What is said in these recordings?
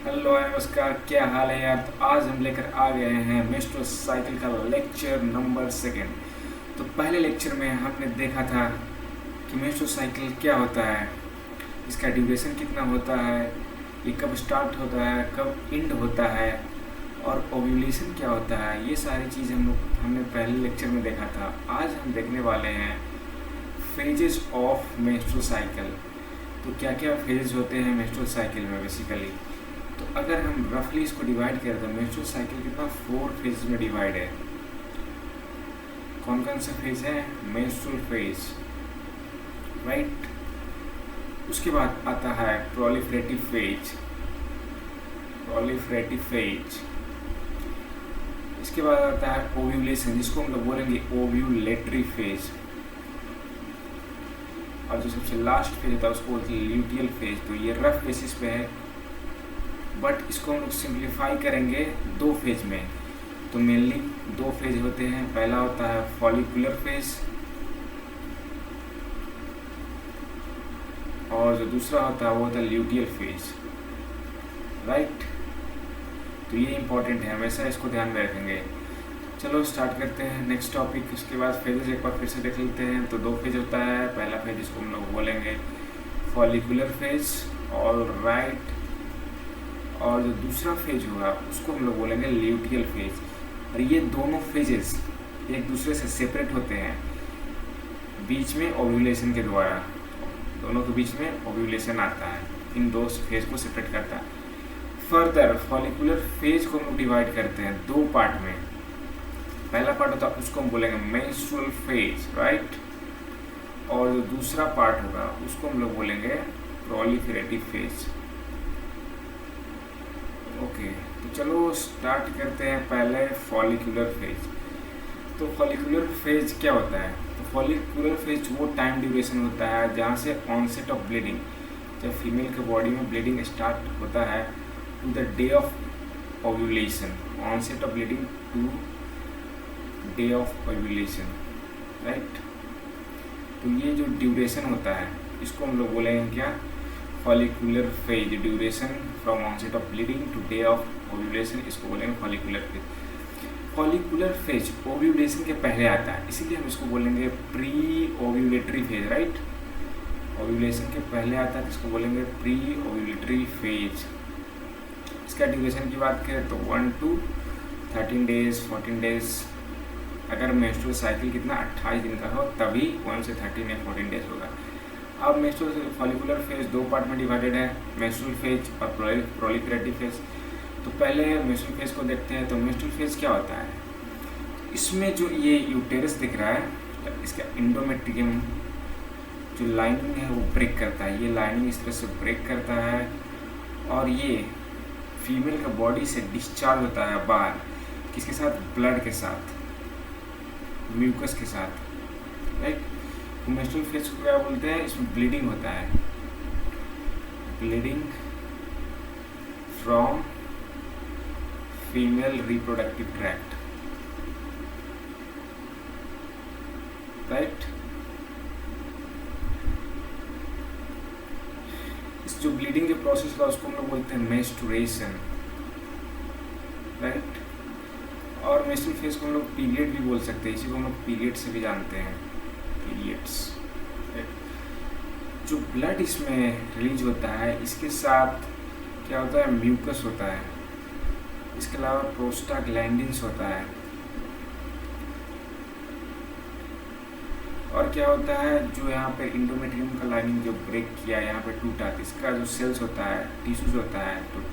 Hello नमस्कार, क्या हाल है यार। तो आज हम लेकर आ गए हैं मेट्रो साइकिल का लेक्चर नंबर सेकेंड। तो पहले लेक्चर में हमने देखा था कि मेट्रो साइकिल क्या होता है, इसका ड्यूरेशन कितना होता है, ये कब स्टार्ट होता है, कब एंड होता है, और ओव्यूलेशन क्या होता है। ये सारी चीज़ हमने पहले लेक्चर में देखा था। आज हम देखने वाले हैं फेजेस ऑफ मेट्रो साइकिल। तो क्या क्या फेजेस होते हैं मेट्रो साइकिल में बेसिकली। तो अगर हम रफली इसको डिवाइड करें तो मेट्रो साइकिल कितना 4 फेज में डिवाइड है। कौन कौन सा फेज है? Menstrual phase, right. उसके बाद आता है प्रोलिफरेटिव फेज, प्रोलिफरेटिव फेज। इसके बाद आता है ओव्यूलेशन, जिसको हम लोग बोलेंगे ओव्यूलेटरी फेज। और जो सबसे लास्ट फेज होता है उसको बोलते हैं ल्यूटियल फेज। तो ये रफ बेसिस पे है, बट इसको हम लोग सिंप्लीफाई करेंगे 2 फेज में। तो मेनली 2 फेज होते हैं। पहला होता है फॉलिकुलर फेज, और जो दूसरा होता है वो होता है ल्यूटियल फेज, राइट। तो ये इंपॉर्टेंट है, हमेशा इसको ध्यान में रखेंगे। चलो स्टार्ट करते हैं नेक्स्ट टॉपिक। उसके बाद फेजेस एक बार फिर से देख लेते हैं। तो 2 फेज होता है। पहला फेज जिसको हम लोग बोलेंगे फॉलिकुलर फेज, ऑल राइट। और जो दूसरा फेज होगा उसको हम लोग बोलेंगे ल्यूटियल फेज। और ये दोनों फेजेस एक दूसरे से सेपरेट होते हैं बीच में ओव्यूलेशन के द्वारा। दोनों के बीच में ओव्यूलेशन आता है, इन 2 फेज को सेपरेट करता है। फर्दर फॉलिकुलर फेज को हम डिवाइड करते हैं 2 पार्ट में। पहला पार्ट होता है उसको हम बोलेंगे मेंस्ट्रुअल फेज, राइट। और जो दूसरा पार्ट होगा उसको हम लोग बोलेंगे प्रोलिफरेटिव फेज। ओके, तो चलो स्टार्ट करते हैं पहले फॉलिकुलर फेज। तो फॉलिकुलर फेज क्या होता है? तो फॉलिकुलर फेज वो टाइम ड्यूरेशन होता है जहाँ से ऑनसेट ऑफ ब्लीडिंग, जब फीमेल के बॉडी में ब्लीडिंग स्टार्ट होता है, to the day of ovulation. Onset of bleeding to day of ovulation, right. तो ये जो ड्यूरेशन होता है इसको हम लोग बोलेंगे क्या? Follicular phase. Duration from onset of bleeding to day of ovulation, इसको बोलेंगे फॉलिकुलर फेज। फॉलिकुलर फेज ओव्यूलेशन के पहले आता है, इसीलिए हम इसको बोलेंगे pre ovulatory phase, right. Ovulation के पहले आता है, इसको बोलेंगे प्री ओव्यूलेटरी फेज। इसका ड्यूरेशन की बात करें तो 1 to 13 डेज, 14 डेज। अगर मेंस्ट्रुअल साइकिल कितना 28 दिन का हो तभी 1 से 13 या 14 डेज होगा। अब मेंस्ट्रुअल फॉलिकुलर फेज 2 पार्ट में डिवाइडेड है, मेंस्ट्रुअल फेज और प्रोलिफरेटिव फेज। तो पहले मेंस्ट्रुअल फेज को देखते हैं। तो मेंस्ट्रुअल फेज क्या होता है? इसमें जो ये यूटेरस दिख रहा है, इसका एंडोमेट्रियम जो लाइनिंग है वो ब्रेक करता है। ये लाइनिंग इस तरह से ब्रेक करता है और ये फीमेल का बॉडी से डिस्चार्ज होता है बाहर। किसके साथ? ब्लड के साथ, म्यूकस के साथ, राइट। मेंस्ट्रुअल फेज को क्या बोलते हैं? इसमें ब्लीडिंग होता है, bleeding from female reproductive tract, right. इस जो ब्लीडिंग जो प्रोसेस होता है उसको हम लोग बोलते हैं मेंस्ट्रुएशन, राइट। और मेंस्ट्रुअल फेज को हम लोग पीरियड भी बोल सकते हैं, इसी को हम लोग पीरियड से भी जानते हैं, पीरियड्स। जो ब्लड इसमें रिलीज होता है इसके साथ क्या होता है? म्यूकस होता है। इसके अलावा प्रोस्टाग्लैंडिन्स होता है। और क्या होता है? जो यहाँ पे इंडोमेट्रियम का लाइनिंग जो ब्रेक किया यहाँ पे टूटा, इसका जो सेल्स होता है, टिश्यूज होता है, तो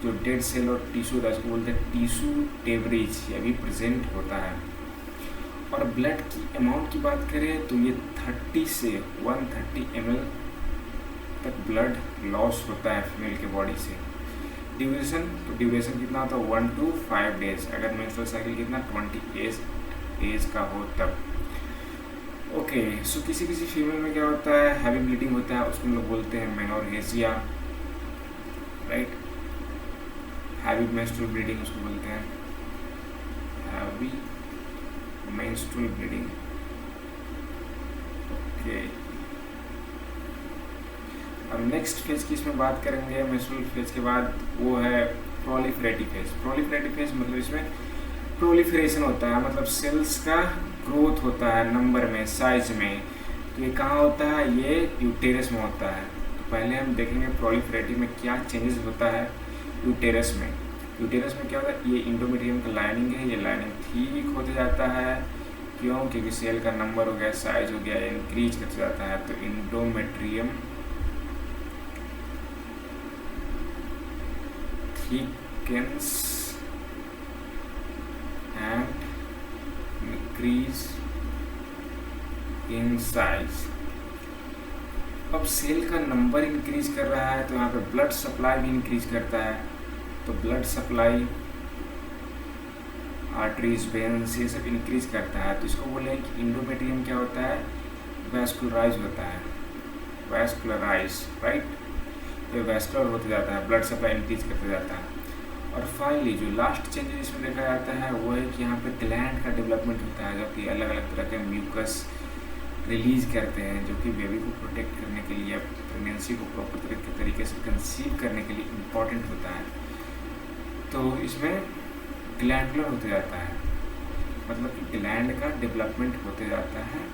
जो डेड सेल और टिश्यू होता है उसको बोलते हैं टिश्यू टेवरेज, ये भी प्रेजेंट होता है। और ब्लड की अमाउंट की बात करें तो ये 30 से 130 ml तक ब्लड लॉस होता है फीमेल के बॉडी से। ड्यूरेशन, तो ड्यूरेशन कितना होता है? 1 to 5 डेज। अगर मेंस्ट्रुअल साइकिल कितना 28 डेज का हो तब। ओके, सो किसी किसी फीमेल में क्या होता है? हैवी ब्लीडिंग होता है, उसको हम लोग बोलते हैं menorrhagia, right. Heavy menstrual bleeding उसको बोलते हैं हैवी मेंस्ट्रुअल ब्लीडिंग, ओके। अब नेक्स्ट फेज की इसमें बात करेंगे मेंस्ट्रुअल फेज के बाद, वो है प्रोलिफरेटिव फेज। प्रोलिफरेटिव फेज मतलब इसमें प्रोलिफरेशन होता है, मतलब सेल्स का ग्रोथ होता है नंबर में, साइज में। तो ये कहाँ होता है, ये यूटेरस में होता है। तो पहले हम देखेंगे प्रोलिफरेटिव में क्या चेंजेस होता है यूटेरस में। यूटेरस में क्या होता है, ये इंडोमेट्रियम का लाइनिंग है, ये लाइनिंग ठीक होते जाता है। क्यों, क्योंकि सेल का नंबर हो गया, साइज हो गया, इंक्रीज करते जाता है। तो endometrium thickens and increase in size। अब सेल का नंबर इंक्रीज कर रहा है, तो यहाँ पे ब्लड सप्लाई भी इंक्रीज करता है। तो ब्लड सप्लाई, आर्टरीज, वेन्स, ये सब इंक्रीज करता है। तो इसको बोले कि इंडोमेट्रियम क्या होता है, वैस्कुलराइज होता है, वैस्कुलराइज, राइट। तो वैस्कुलर होते जाता है, ब्लड सप्लाई इंक्रीज करते जाता है। और फाइनली जो लास्ट चेंजेस इसमें देखा जाता है वो है कि यहाँ पे ग्लैंड का डेवलपमेंट होता है, जो कि अलग अलग तरह के म्यूकस रिलीज करते हैं, जो कि बेबी को प्रोटेक्ट करने के लिए, प्रेगनेंसी को प्रॉपर तरीके से कंसीव करने के लिए इम्पॉर्टेंट होता है। तो इसमें ग्लैंडुलर होते जाता है, मतलब कि ग्लैंड का डेवलपमेंट होते जाता है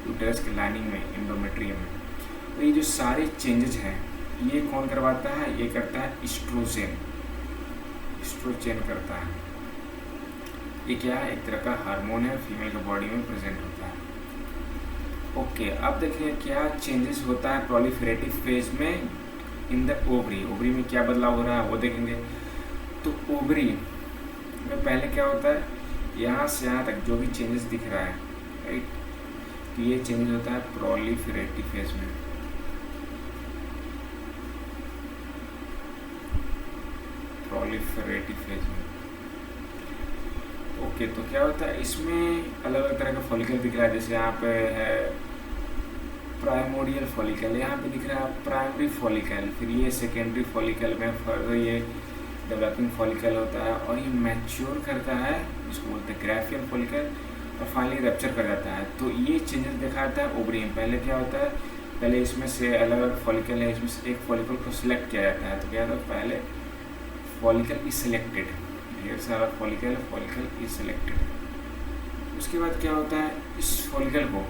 यूटेरस के लाइनिंग में, इंडोमेट्रियम में। तो ये जो सारे चेंजेस हैं ये कौन करवाता है, ये करता है एस्ट्रोजन। एस्ट्रोजन करता है। ये क्या है, एक तरह का हार्मोन है, फीमेल के बॉडी में प्रेजेंट होता है। ओके, अब देखिए क्या चेंजेस होता है प्रोलिफरेटिव फेज में इन द ओवरी। ओवरी में क्या बदलाव हो रहा है वो देखेंगे। तो ओवरी में पहले क्या होता है, यहाँ से यहाँ तक जो भी चेंजेस दिख रहा है, राइट, तो ये चेंजेस होता है प्रोलिफरेटिव फेज में। प्रोलिफरेटिव फेज में ओके, तो क्या होता है, इसमें अलग अलग तरह का फॉलिकल दिख रहा है। जैसे यहाँ पे है प्राइमोडियल फॉलिकल, यहाँ पे दिख रहा है प्राइमरी फॉलिकल, फिर ये सेकेंडरी फॉलिकल में फर्दर ये डेवलपिंग फॉलिकल होता है और ये मैच्योर करता है, इसको बोलते हैं ग्राफियन फॉलिकल, और फाइनली रप्चर कर जाता है। तो ये चेंजेस दिखाता है ओवरी में। पहले क्या होता है, पहले इसमें से अलग अलग फॉलिकल है, इसमें से एक फॉलिकल को सिलेक्ट किया जाता है। तो क्या होता है, पहले फॉलिकल इज सिलेक्टेड, ढेर सारा फॉलिकल, फॉलिकल इज सिलेक्टेड। उसके बाद क्या होता है, इस फॉलिकल को,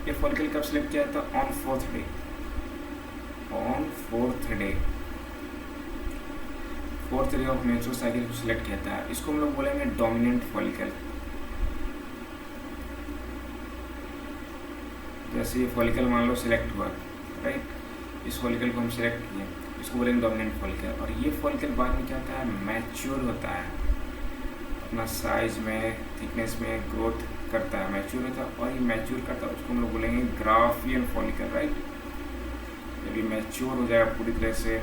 ये फॉलिकल कब सिलेक्ट किया जाता है, on fourth day. On fourth day of menstrual cycle को सिलेक्ट किया जाता है। इसको हम लोग बोलेंगे डोमिनेंट फॉलिकल। जैसे ये फॉलिकल मान लो सिलेक्ट हुआ, राइट, इस फॉलिकल को हम सिलेक्ट किए, इसको बोलेंगे डोमिनेंट फॉलिकल। और ये फॉलिकल बाद में क्या होता है, मैच्योर होता है, अपना साइज में, थिकनेस में ग्रोथ करता है, मैच्योर होता है। और ये मैच्योर करता है, उसको हम लोग बोलेंगे ग्राफियन फॉलिकल, राइट। जब ये मैच्योर हो जाएगा पूरी तरह से,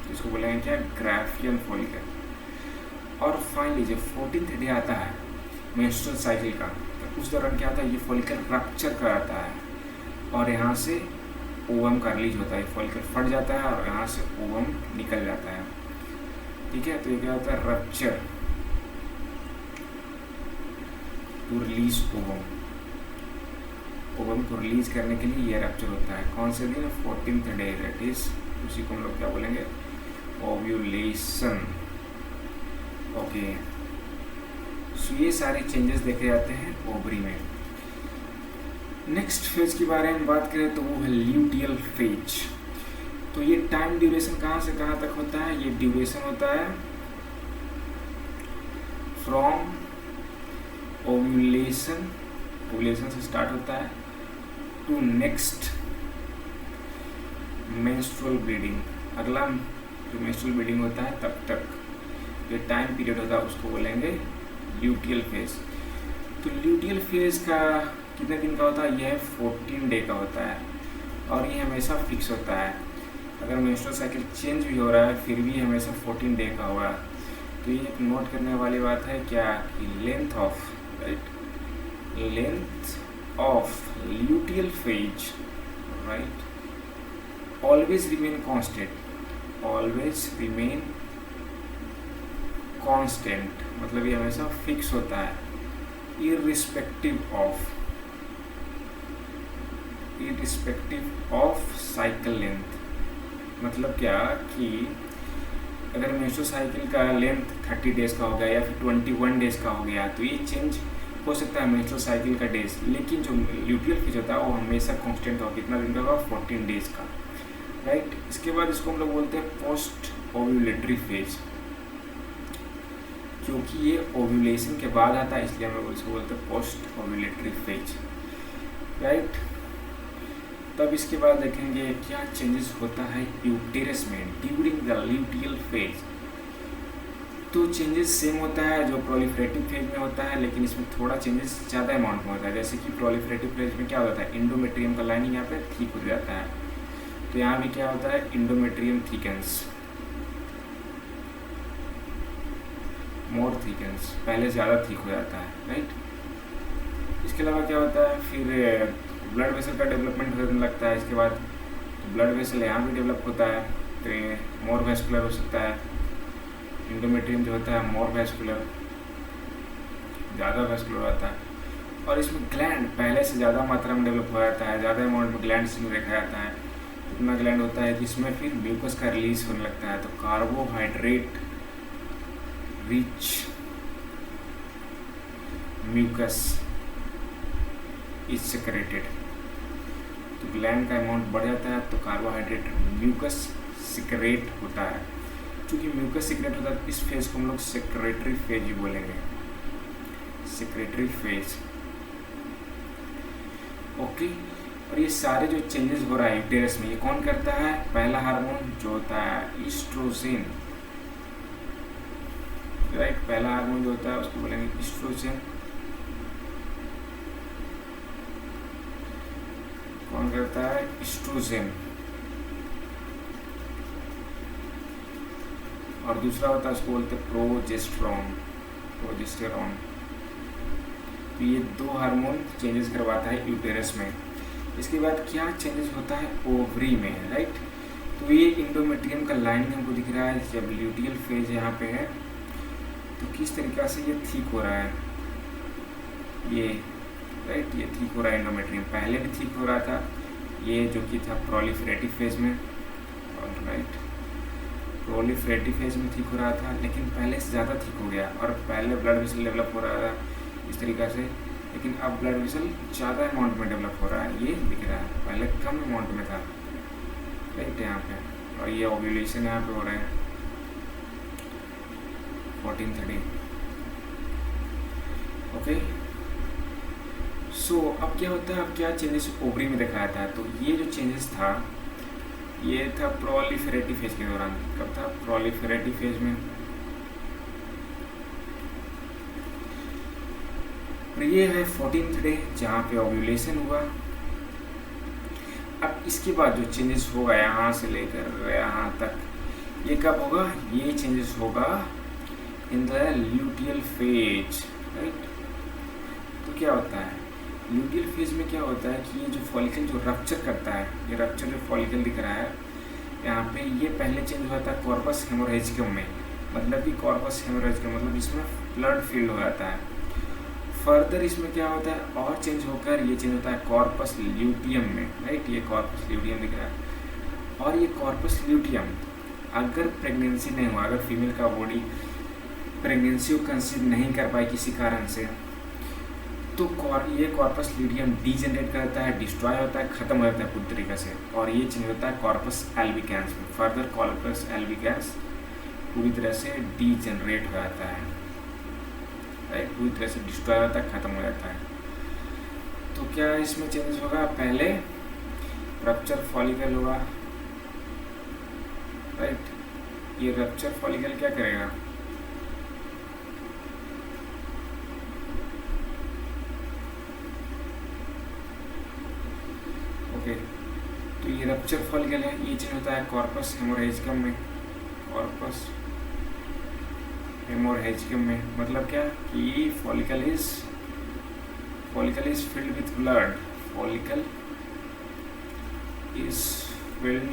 तो इसको बोलेंगे क्या, ग्राफियन फॉलिकल। और फाइनली जब 14th डे आता है मेंस्ट्रुअल साइकिल का, तो उस दौरान क्या होता है, ये फॉलिकल रप्चर कराता है और यहाँ से ओवम का रिलीज होता है। फॉलिकल फट जाता है और यहाँ से ओवम निकल जाता है, ठीक है। तो ये क्या होता है, rupture to release ovum. Ovum को रिलीज करने के लिए ये रप्चर होता है। कौन से दिन, 14th डे, दैट इज, उसी को हम लोग क्या बोलेंगे, ओव्यूलेशन। ओके, सो ये सारे चेंजेस देखे जाते हैं ओवरी में। नेक्स्ट फेज के बारे में बात करें तो वो है ल्यूटियल फेज। तो ये टाइम ड्यूरेशन कहाँ से कहाँ तक होता है, ये ड्यूरेशन होता है फ्रॉम ओव्यूलेशन, ओव्यूलेशन से स्टार्ट होता है, टू नेक्स्ट मेंस्ट्रुअल ब्लीडिंग, अगला जो मेंस्ट्रुअल ब्लीडिंग होता है तब तक ये टाइम पीरियड होता है, उसको बोलेंगे ल्यूटियल फेज। तो ल्यूटियल फेज का कितने दिन का होता है, यह 14 डे का होता है और ये हमेशा फिक्स होता है। अगर मेंस्ट्रुअल साइकिल चेंज भी हो रहा है फिर भी हमेशा 14 डे का होगा। तो ये एक नोट करने वाली बात है क्या, कि length of, right, length of luteal phase, right, always remain constant, always remain constant, मतलब ये हमेशा फिक्स होता है, इररिस्पेक्टिव ऑफ साइकिल लेंथ, मतलब क्या कि अगर मेंस्ट्रुअल साइकिल का लेंथ 30 डेज का हो गया या फिर 21 डेज का हो गया तो ये चेंज हो सकता है मेंस्ट्रुअल साइकिल का डेज, लेकिन जो ल्यूटियल फेज होता है वो हमेशा कांस्टेंट होगा। कितना दिन का होगा? 14 डेज का, राइट। इसके बाद इसको हम लोग बोलते हैं पोस्ट ओव्यूलेटरी फेज, क्योंकि ये ओव्यूलेशन के बाद आता है इसलिए हम लोग इसको बोलते हैं पोस्ट ओव्यूलेटरी फेज, राइट। तब इसके बाद देखेंगे क्या चेंजेस होता है यूटेरस में ड्यूरिंग द ल्यूटियल फेज। तो चेंजेस सेम होता है जो प्रोलिफरेटिव फेज में होता है, लेकिन इसमें थोड़ा चेंजेस ज़्यादा अमाउंट में होता है। जैसे कि प्रोलिफरेटिव फेज में क्या होता है, इंडोमेट्रियम का लाइनिंग यहाँ पे ठीक हो जाता है, तो यहाँ भी क्या होता है, इंडोमेट्रियम थिकन्स, मोर थिकन्स, पहले ज़्यादा ठीक हो जाता है, राइट। इसके अलावा क्या होता है, फिर ब्लड वेसल का डेवलपमेंट होने लगता है। इसके बाद ब्लड वेसल यहाँ भी डेवलप होता है, तो ये मोर वेस्कुलर हो सकता है। इंडोमेट्रियम जो होता है मोर वेस्कुलर, ज़्यादा वेस्कुलर होता है। और इसमें ग्लैंड पहले से ज़्यादा मात्रा में डेवलप हो जाता है, ज़्यादा अमाउंट में ग्लैंड इसमें देखा जाता है। इतना ग्लैंड होता है कि इसमें फिर म्यूकस का रिलीज होने लगता है, तो carbohydrate rich mucus is secreted. तो ग्लैंड का अमाउंट बढ़ जाता है तो कार्बोहाइड्रेट म्यूकस सिक्रेट होता है। क्योंकि म्यूकस सिक्रेट होता है, इस फेज को हम लोग सेक्रेटरी फेज ही बोलेंगे, सेक्रेटरी फेज, ओके। और ये सारे जो चेंजेस हो रहा है यूटेरस में, ये कौन करता है? पहला हार्मोन जो होता है ईस्ट्रोजन, राइट। पहला हार्मोन जो होता है उसको बोलेंगे ईस्ट्रोजन। कौन करता है? ईस्ट्रोजन। और दूसरा होता है उसको बोलते हैं प्रोजेस्टेरॉन, प्रोजेस्टेरॉन। तो ये दो हार्मोन चेंजेस करवाता है यूटेरस में। इसके बाद क्या चेंजेस होता है ओवरी में, राइट। तो ये इंडोमेट्रियम का लाइनिंग हमको दिख रहा है, जब ल्यूटियल फेज यहाँ पे है तो किस तरीका से ये ठीक हो रहा है, ये राइट, ये ठीक हो रहा है इंडोमेट्रियम। पहले भी ठीक हो रहा था, ये जो कि था प्रोलिफरेटिव फेज में, राइट, प्रोलिफरेटिव फेज में ठीक हो रहा था, लेकिन पहले से ज़्यादा ठीक हो गया। और पहले ब्लड वेसल डेवलप हो रहा था इस तरीक़ा से, लेकिन अब ब्लड वेसल ज़्यादा अमाउंट में डेवलप हो रहा है, ये दिख रहा है। पहले कम अमाउंट में था, राइट, यहाँ पे। और ये ओव्यूलेशन यहाँ पे हो रहा है 14-13, ओके। सो अब क्या होता है, अब क्या चेंजेस ओवरी में दिखाया था? तो ये जो चेंजेस था ये था प्रोलिफरेटिव फेज के दौरान। कब था? प्रोलिफरेटिव फेज में। और ये है 14th डे जहाँ पे ओव्यूलेशन हुआ। अब इसके बाद जो चेंजेस होगा यहाँ से लेकर यहाँ तक, ये कब होगा? ये चेंजेस होगा in the luteal phase, right. तो क्या होता है ल्यूटियल फेज में? क्या होता है कि ये जो फॉलिकल जो रप्चर करता है, ये रप्चर जो फॉलिकल दिख रहा है यहाँ पे, ये पहले चेंज हुआ था कॉर्पस हेमोरेजिकम में। मतलब कि कॉर्पस हेमोरेजिकम मतलब इसमें ब्लड फील्ड हो जाता है। फर्दर इसमें क्या होता है और चेंज होकर ये चेंज होता है कॉर्पस ल्यूटियम में, राइट। ये कॉर्पस ल्यूटियम दिख रहा है। और ये कॉर्पस ल्यूटियम अगर प्रेगनेंसी नहीं हुआ, अगर फीमेल का बॉडी प्रेगनेंसी को कंसीव नहीं कर पाए किसी कारण से, तो ये कॉर्पस ल्यूटियम डीजनरेट करता है, डिस्ट्रॉय होता है, खत्म हो जाता है पूरी तरीके से। और ये चेंज होता है कॉर्पस एल्बिकैंस में। फर्दर कॉर्पस एल्बिकैंस पूरी तरह से डीजनरेट हो जाता है, राइट, पूरी तरह से डिस्ट्रॉय होता है, खत्म हो जाता है। तो क्या इसमें चेंजेस होगा? पहले रप्चर फॉलिकल होगा, राइट। ये रप्चर फॉलिकल क्या करेगा? ओके, तो ये रप्चर फॉलिकल है, ये चेंज होता है कॉर्पस हेमोरेजिकम में। कॉर्पस हेमोरेजिकम में मतलब क्या कि follicle is filled with blood, follicle is filled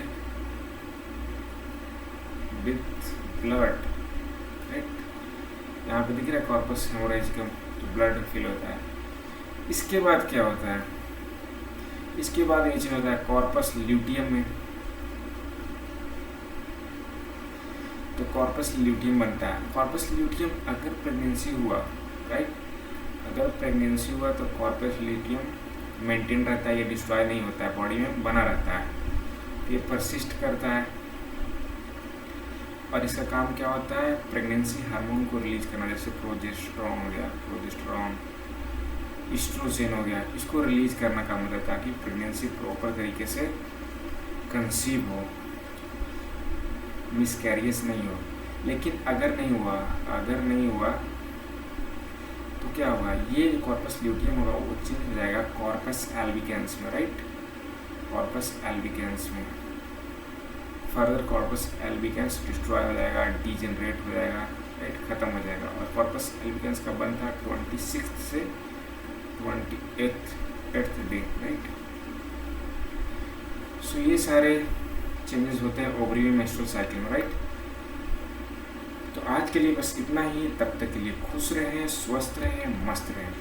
with blood, right. यहाँ पे दिख रहा है कॉर्पस हेमोरेजिकम, तो ब्लड फिल होता है। इसके बाद क्या होता है? इसके बाद ये चेंज होता है कॉर्पस ल्यूटियम में, तो कॉर्पस ल्यूटियम बनता है। कॉर्पस ल्यूटियम अगर प्रेगनेंसी हुआ, राइट, अगर प्रेगनेंसी हुआ तो कॉर्पस ल्यूटियम मेंटेन रहता है, ये डिस्ट्रॉय नहीं होता है, बॉडी में बना रहता है, ये परसिस्ट करता है। और इसका काम क्या होता है, प्रेगनेंसी हार्मोन को रिलीज करना, जैसे प्रोजेस्टेरॉन हो गया, प्रोजेस्टेरॉन, एस्ट्रोजन हो गया, इसको रिलीज करना काम होता है ताकि प्रेगनेंसी प्रॉपर तरीके से कंसीव हो, मिसकैरियस नहीं हो। लेकिन अगर नहीं हुआ तो क्या होगा, ये जो कॉर्पस ल्यूटियम होगा वो चेंज हो जाएगा कॉर्पस एल्बिकेंस में, राइट, कॉर्पस एल्बिकेंस में। फर्दर कॉर्पस एल्बिकेंस डिस्ट्रॉय हो जाएगा, डीजेनरेट हो जाएगा, राइट, खत्म हो जाएगा। और कॉर्पस एल्बिकेंस का बंद था 26 से 28th डे, राइट। सो ये सारे चेंजेस होते हैं ओवरी में मेंस्ट्रुअल साइकिल में, राइट। तो आज के लिए बस इतना ही, तब तक के लिए खुश रहें, स्वस्थ रहें, मस्त रहें।